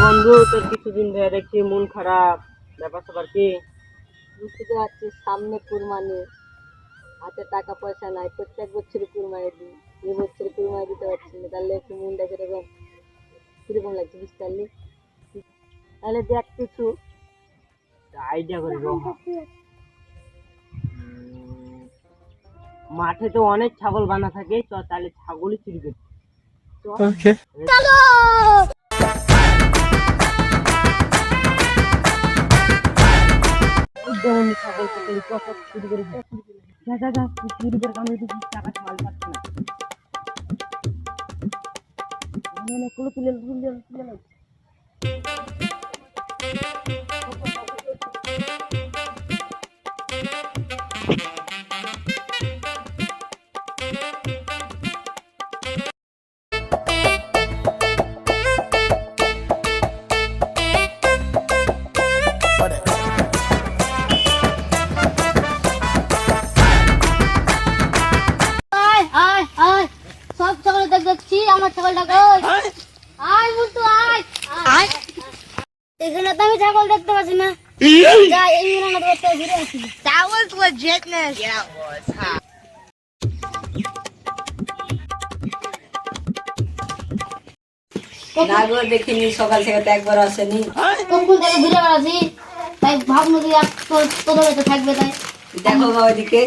বন্ধু, তোর কিছুদিন ধরে দেখছি মন খারাপ, ব্যাপার স্যাপার কি? বুঝতে তো পারছিস, সামনে কুরবানি, হাতে টাকা পয়সা নাই, প্রত্যেক বছরই কুরবানি দিই, এই বছর কুরবানি দিতে পারছি না, তাহলে একটু মনটা কিরকম কিরকম লাগছে, বুঝতে পারলি? তাহলে দেখ কিছু আইডিয়া করে মাঠে তো অনেক ছাগল বাঁধা থাকে, তো তাহলে ছাগলই চুরি করি। Okay. ছাগল চুরি করে যা যা যা, চুরি করে কামড়ে দিচ্ছি, টাকা মাল পাচ্ছে না, তুলে তুলে তুলে তুলে নাও। আয় আয় আয়, সব ছাগল দেখছি, আমার ছাগলটা কই? আয় মুন্টু, আয় আয়। এখানে তো আমি ছাগল দেখতে পাচ্ছি না, যা এই মিরানা দেখতে ঘুরে আসি। That was legitness. Yeah, it was. Huh? নাগো দেখিনি, সকাল থেকে তো একবার আসেনি, কখন থেকে ঘুরে বেড়াচ্ছি, তাই ভাবলো যে তোদের তো থাকবে, তাই দেখো বাবা ওইদিকে।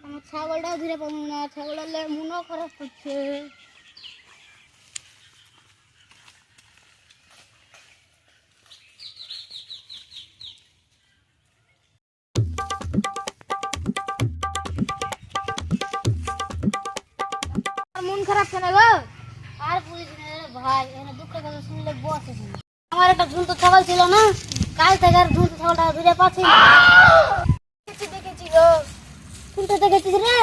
আমার ছাগলটাও ধীরে পাবো না, ছাগলের মনও খারাপ হচ্ছে। মন খারাপ কেন গো? আর পুলিশ ভাই, এখানে দুঃখের কথা শুনলে বস এখানে। আমার একটা ঝুলতো ছাগল ছিল না, কাল থেকে আর ঝুলতো ছাগলটা ধরে পাচ্ছি না। দেখেছি গো, কোনটা দেখেছিস রে?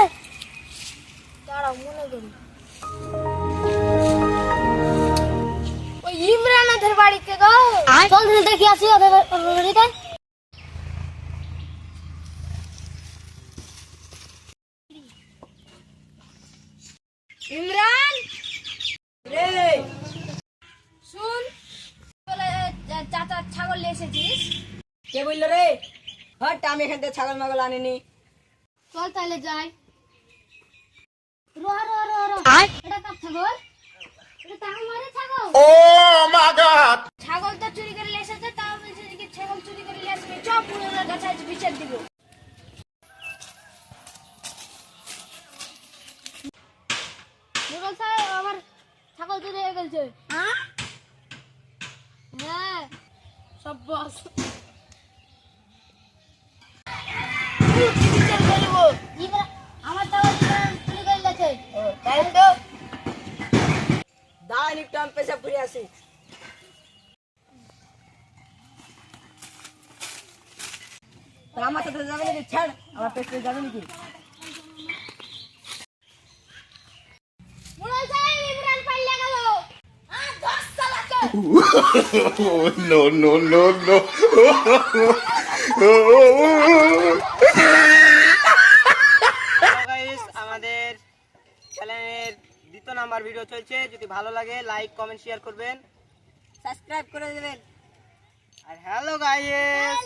দাঁড়াও, মনে করি ওই ইমরানাদের বাড়িতে গো। চল দেখি আসি ওদের বাড়িতে। ইমরান রে, শুন, বলে চাচা ছাগল নিয়ে এসেছিস। কে বললো রে? হট, আমি এখান থেকে ছাগল মাগল আনিনি। চল তাহলে যাই। রো রো রো রো, এটা কার ছাগল? এটা তো আমারই ছাগল। Oh my God! ছাগল তো চুরি করে নিয়ে এসেছে, তাও বলছে যে ছাগল চুরি করে নিয়ে আসবে, চল পুরো গাছে বিচার দিব। মুরল সাহেব, আমার ছাগল চুরি হয়ে গেছে। হ্যাঁ, সব বস আমার ছাগল চুরি করে গেছে। তাই তো দাঁড়ান, একটু আমি পেশা ঘুরে আসি। আমার সাথে যাবে নাকি? ছাড়, আমার পেছনে যাবে নাকি? মুরল সাহেব, ইমরান পাল্লা গেল। Oh, no, no, no, no. আমাদের চ্যানেলের দ্বিতীয় নাম্বার ভিডিও চলছে, যদি ভালো লাগে লাইক কমেন্ট শেয়ার করবেন, সাবস্ক্রাইব করে দেবেন। আর হ্যালো গাইস।